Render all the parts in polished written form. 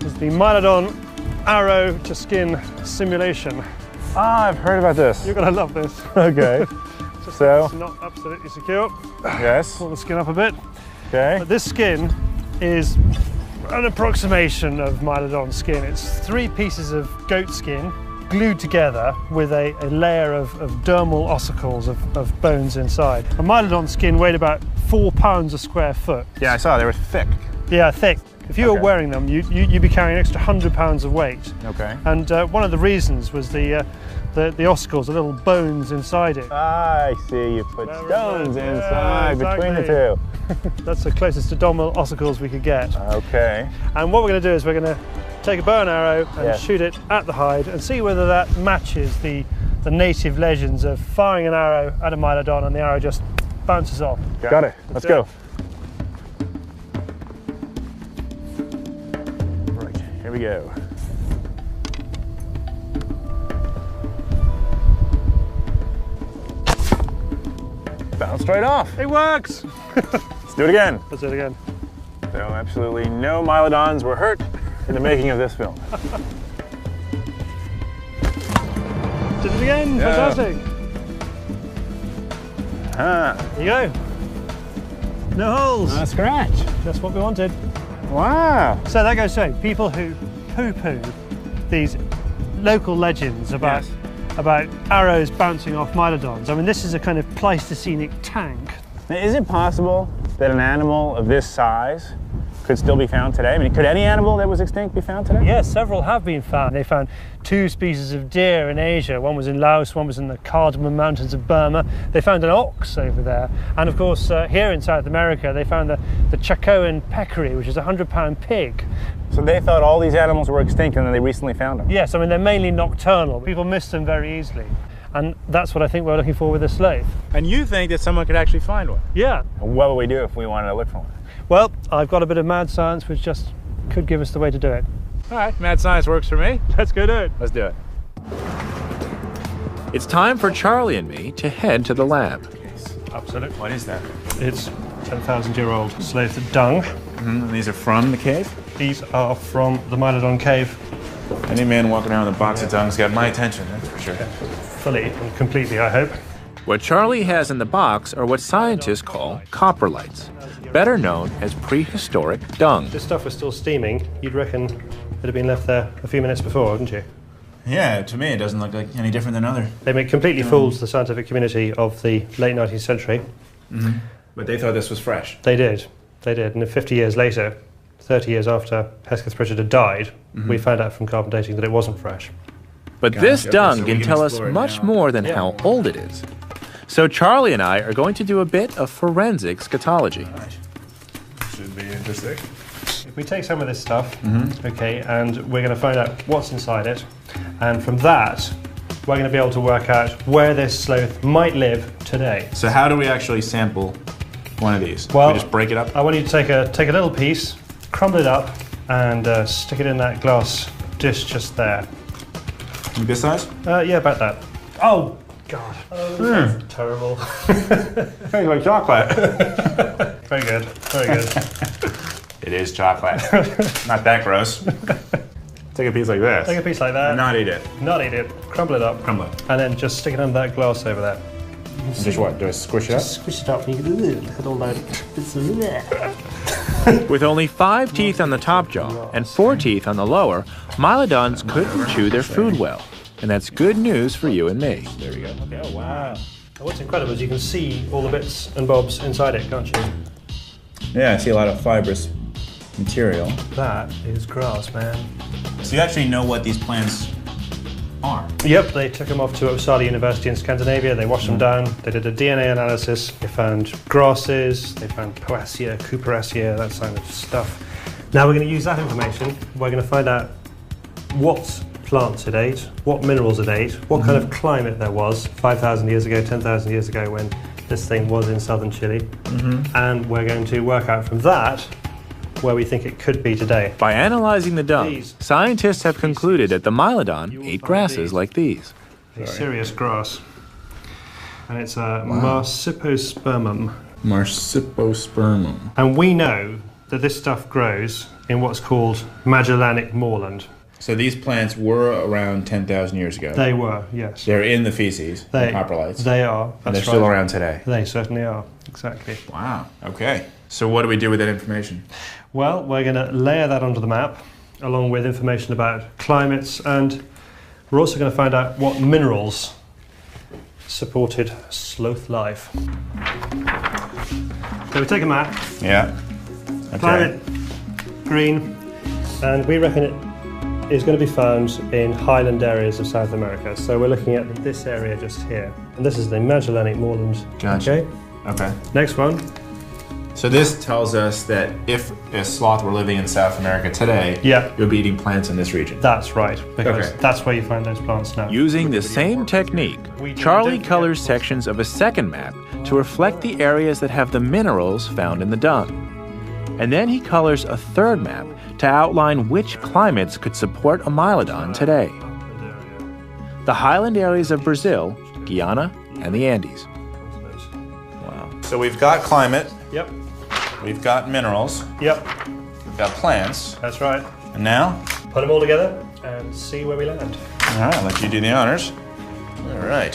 is the Mylodon arrow to skin simulation. Ah, I've heard about this. You're gonna love this. Okay. So it's not absolutely secure. Yes. Pull the skin up a bit. Okay. But this skin is an approximation of Mylodon skin. It's 3 pieces of goat skin glued together with a layer of dermal ossicles of bones inside. A Mylodon skin weighed about 4 pounds a square foot. Yeah, I saw they were thick. Yeah, thick. If you were wearing them, you'd be carrying an extra 100 pounds of weight. Okay. And one of the reasons was the ossicles, the little bones inside it. I see, you put stones inside between the two. That's the closest to dermal ossicles we could get. Okay. And what we're going to do is we're going to take a bow and arrow and shoot it at the hide and see whether that matches the native legends of firing an arrow at a Mylodon and the arrow just bounces off. Got it. Let's go. Right, here we go. Bounced right off. It works! Let's do it again. Let's do it again. So absolutely no Mylodons were hurt in the making of this film. Did it again, fantastic. There you go. No holes. Not a scratch. Just what we wanted. Wow. So that goes to show people who poo-poo these local legends about arrows bouncing off Mylodons. I mean, this is a kind of Pleistocenic tank. Now, is it possible that an animal of this size could still be found today? I mean, could any animal that was extinct be found today? Yes, several have been found. They found 2 species of deer in Asia. One was in Laos, one was in the Cardamom Mountains of Burma. They found an ox over there. And of course, here in South America, they found the Chacoan peccary, which is a 100-pound pig. So they thought all these animals were extinct and then they recently found them? Yes, I mean, they're mainly nocturnal. People miss them very easily. And that's what I think we're looking for with the sloth. And you think that someone could actually find one? Yeah. What would we do if we wanted to look for one? Well, I've got a bit of mad science which just could give us the way to do it. All right, mad science works for me. Let's go do it. Let's do it. It's time for Charlie and me to head to the lab. Absolutely. What is that? It's 10,000-year-old sloth dung. And these are from the cave? These are from the Mylodon cave. Any man walking around with a box of dung's got my attention, that's for sure. Fully and completely, I hope. What Charlie has in the box are what scientists call coprolites, better known as prehistoric dung. If this stuff was still steaming, you'd reckon it had been left there a few minutes before, wouldn't you? Yeah, to me it doesn't look like any different than other. They completely fooled the scientific community of the late 19th century. Mm-hmm. But they thought this was fresh. They did. And 50 years later, 30 years after Hesketh Pritchard had died, we found out from carbon dating that it wasn't fresh. But this dung can tell us much more than how old it is. So Charlie and I are going to do a bit of forensic scatology. Should be interesting. If we take some of this stuff, okay, and we're going to find out what's inside it, and from that, we're going to be able to work out where this sloth might live today. So how do we actually sample one of these? Well, we just break it up? I want you to take a little piece, crumble it up, and stick it in that glass dish just there. Like this size? Yeah, about that. Oh, God. Oh, that's terrible. Tastes like chocolate. Very good, very good. It is chocolate. Not that gross. Take a piece like this. Take a piece like that. Not eat it. Not eat it. Crumble it up. Crumble it. And then just stick it under that glass over there. Just what? Do I squish it up? Squish it up and you can look at all that. With only 5 teeth on the top jaw and 4 teeth on the lower, Mylodons couldn't chew their food well. And that's good news for you and me. There we go. Oh, wow. What's incredible is you can see all the bits and bobs inside it, can't you? Yeah, I see a lot of fibrous material. That is grass, man. So you actually know what these plants are? Yep, they took them off to Uppsala University in Scandinavia, they washed them down, they did a DNA analysis, they found grasses, they found Poaceae, Cuperacea, that kind of stuff. Now we're going to use that information, we're going to find out what plants it ate, what minerals it ate, what kind of climate there was 5,000 years ago, 10,000 years ago when this thing was in southern Chile, and we're going to work out from that where we think it could be today. By analyzing the dung, scientists have concluded that the Mylodon ate grasses like these. A serious grass. And it's a Marsipospermum. Marsipospermum. And we know that this stuff grows in what's called Magellanic moorland. So these plants were around 10,000 years ago. They were, yes. They're in the feces, the coprolites. They are. And they're still around today. They certainly are, exactly. Wow, okay. So what do we do with that information? Well, we're going to layer that onto the map, along with information about climates, and we're also going to find out what minerals supported sloth life. So we take a map. Yeah. Okay. Climate, green, and we reckon it is going to be found in highland areas of South America. So we're looking at this area just here. And this is the Magellanic moorland. Gotcha. Okay. Okay. Next one. So this tells us that if a sloth were living in South America today, yeah, it would be eating plants in this region. That's right, because that's where you find those plants now. Using the same technique, Charlie colors sections of a second map to reflect the areas that have the minerals found in the dung. And then he colors a third map to outline which climates could support a Mylodon today. The highland areas of Brazil, Guyana, and the Andes. Wow. So we've got climate. Yep. We've got minerals. Yep. We've got plants. That's right. And now? Put them all together and see where we land. All right, I'll let you do the honors. All right.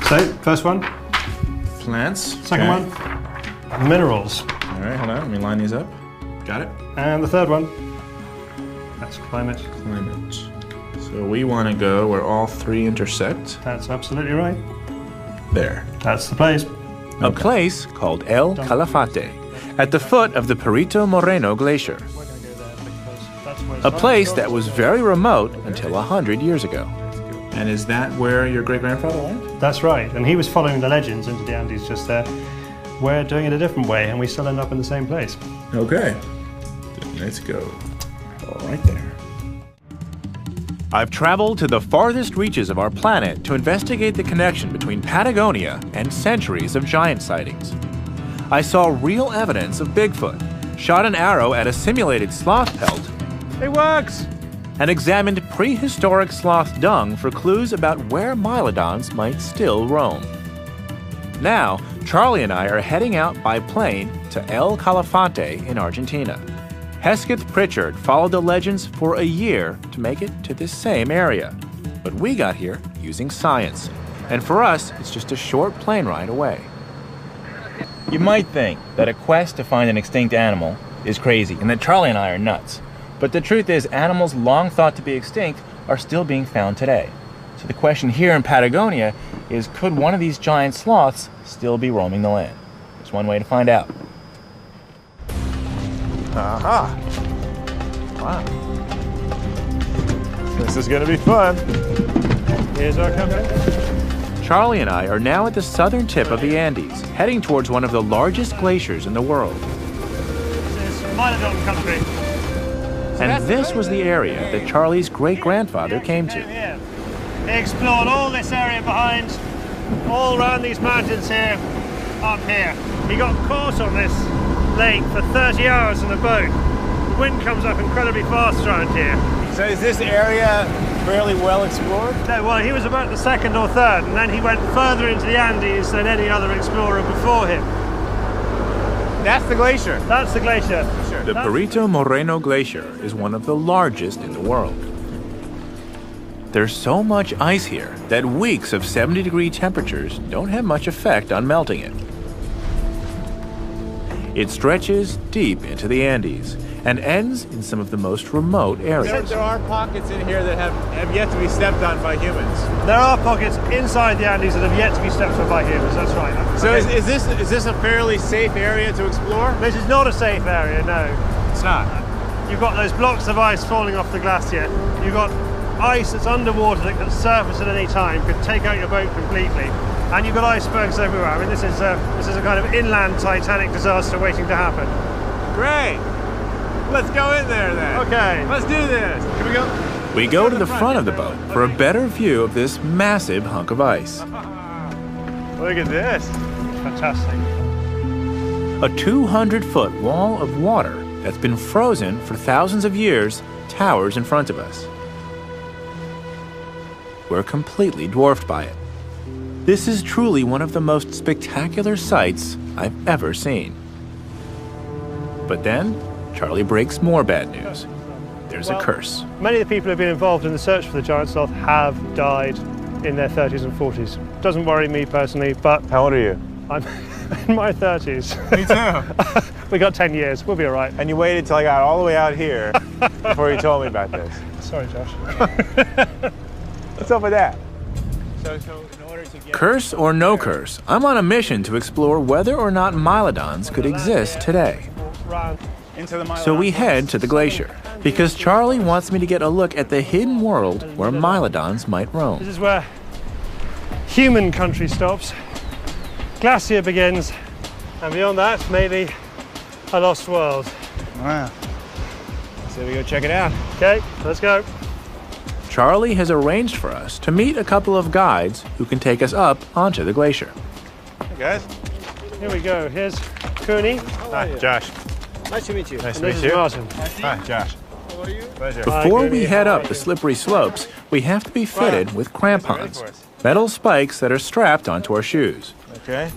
So, first one. Plants. Second one. Minerals. All right, hold on. Let me line these up. Got it. And the third one. That's climate. Climate. So we want to go where all three intersect. That's absolutely right. There. That's the place. A place called El Calafate, at the foot of the Perito Moreno Glacier. A place that was very remote until 100 years ago. And is that where your great-grandfather went? That's right, and he was following the legends into the Andes just there. We're doing it a different way, and we still end up in the same place. Okay, let's go. All right there. I've traveled to the farthest reaches of our planet to investigate the connection between Patagonia and centuries of giant sightings. I saw real evidence of Bigfoot, shot an arrow at a simulated sloth pelt, it works, and examined prehistoric sloth dung for clues about where Mylodons might still roam. Now, Charlie and I are heading out by plane to El Calafate in Argentina. Hesketh Pritchard followed the legends for a year to make it to this same area. But we got here using science. And for us, it's just a short plane ride away. You might think that a quest to find an extinct animal is crazy and that Charlie and I are nuts. But the truth is, animals long thought to be extinct are still being found today. So the question here in Patagonia is, could one of these giant sloths still be roaming the land? There's one way to find out. Aha! Wow. This is gonna be fun. Here's our company. Charlie and I are now at the southern tip of the Andes, heading towards one of the largest glaciers in the world. This is Mylodon country. And this was the area that Charlie's great-grandfather came to. He explored all this area behind, all around these mountains here, up here. He got caught on this lake for 30 hours in a boat. The wind comes up incredibly fast around here. So is this area fairly well explored? No, well, he was about the second or third, and then he went further into the Andes than any other explorer before him. That's the glacier. That's the glacier. Sure. The Perito Moreno Glacier is one of the largest in the world. There's so much ice here that weeks of 70-degree temperatures don't have much effect on melting it. It stretches deep into the Andes and ends in some of the most remote areas. There are pockets in here that have yet to be stepped on by humans. There are pockets inside the Andes that have yet to be stepped on by humans, that's right. So Okay. is this a fairly safe area to explore? This is not a safe area, no. It's not. You've got those blocks of ice falling off the glacier. You've got ice that's underwater that can surface at any time, could take out your boat completely. And you've got icebergs everywhere. I mean, this is a kind of inland Titanic disaster waiting to happen. Great. Let's go in there then. Okay. Let's do this. Can we go? We go to the front of the boat for a better view of this massive hunk of ice. Look at this. Fantastic. A 200-foot wall of water that's been frozen for thousands of years towers in front of us. We're completely dwarfed by it. This is truly one of the most spectacular sights I've ever seen. But then, Charlie breaks more bad news. There's a curse. Many of the people who have been involved in the search for the giant sloth have died in their 30s and 40s. Doesn't worry me personally, but... How old are you? I'm in my 30s. Me too. We got 10 years, we'll be all right. And you waited till I got all the way out here before you told me about this. Sorry, Josh. What's up with that? Curse or no curse, I'm on a mission to explore whether or not Mylodons could exist today. So we head to the glacier, because Charlie wants me to get a look at the hidden world where Mylodons might roam. This is where human country stops, glacier begins, and beyond that, maybe a lost world. Wow. So we go check it out. Okay, let's go. Charlie has arranged for us to meet a couple of guides who can take us up onto the glacier. Hey guys. Here we go. Here's Cooney. Hi, Josh. Nice to meet you. Nice to This meet is you. Martin. Hi, Josh. How are you? Pleasure. Before we head up the slippery slopes, we have to be fitted with crampons, metal spikes that are strapped onto our shoes. Okay.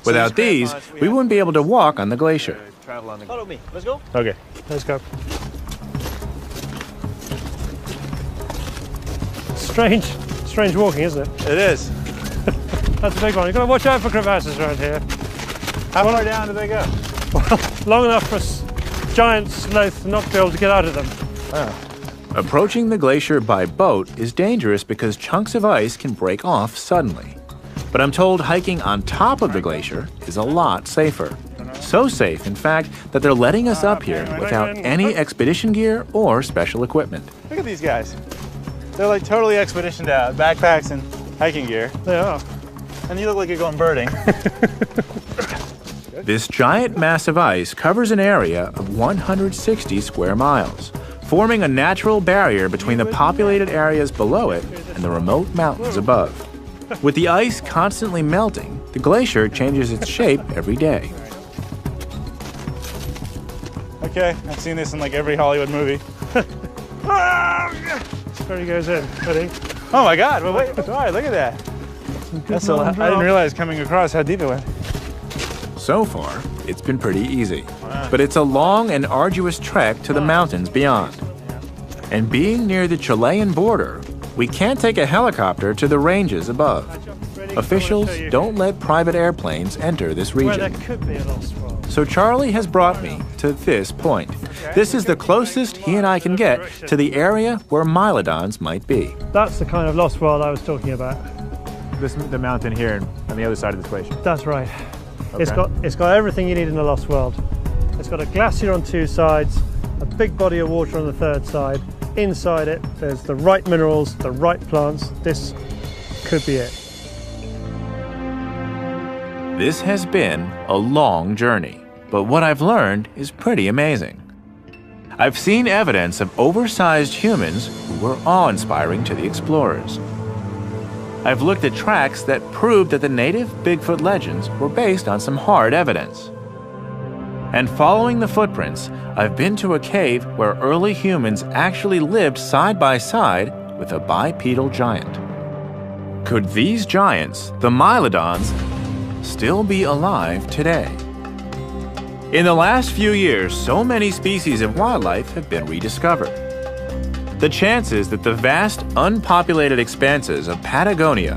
Without these, we wouldn't be able to walk on the glacier. Follow me. Let's go. Okay. Let's go. Strange walking, isn't it? It is. That's a big one. You've got to watch out for crevasses around here. How far down do they go? Well, long enough for a giant sloth to not be able to get out of them. Oh. Approaching the glacier by boat is dangerous because chunks of ice can break off suddenly. But I'm told hiking on top of the glacier is a lot safer. So safe, in fact, that they're letting us up here without any expedition gear or special equipment. Look at these guys. They're like totally expeditioned out, backpacks and hiking gear. They are. And you look like you're going birding. This giant mass of ice covers an area of 160 square miles, forming a natural barrier between the populated areas below it and the remote mountains above. With the ice constantly melting, the glacier changes its shape every day. Okay, I've seen this in like every Hollywood movie. There he goes in. Ready? Oh my God! Wait, sorry, look at that. That's I didn't realize coming across how deep it went. So far, it's been pretty easy, but it's a long and arduous trek to the mountains beyond. And being near the Chilean border, we can't take a helicopter to the ranges above. Officials don't let private airplanes enter this Where there region. could be a lost world. So Charlie has brought me to this point. This is the closest he and I can get to the area where Mylodons might be. That's the kind of lost world I was talking about. The mountain here on the other side of this glacier. That's right. Okay. It's got everything you need in a lost world. It's got a glacier on two sides, a big body of water on the third side. Inside it, there's the right minerals, the right plants. This could be it. This has been a long journey, but what I've learned is pretty amazing. I've seen evidence of oversized humans who were awe-inspiring to the explorers. I've looked at tracks that prove that the native Bigfoot legends were based on some hard evidence. And following the footprints, I've been to a cave where early humans actually lived side by side with a bipedal giant. Could these giants, the Mylodons, still be alive today? In the last few years, so many species of wildlife have been rediscovered. The chances that the vast, unpopulated expanses of Patagonia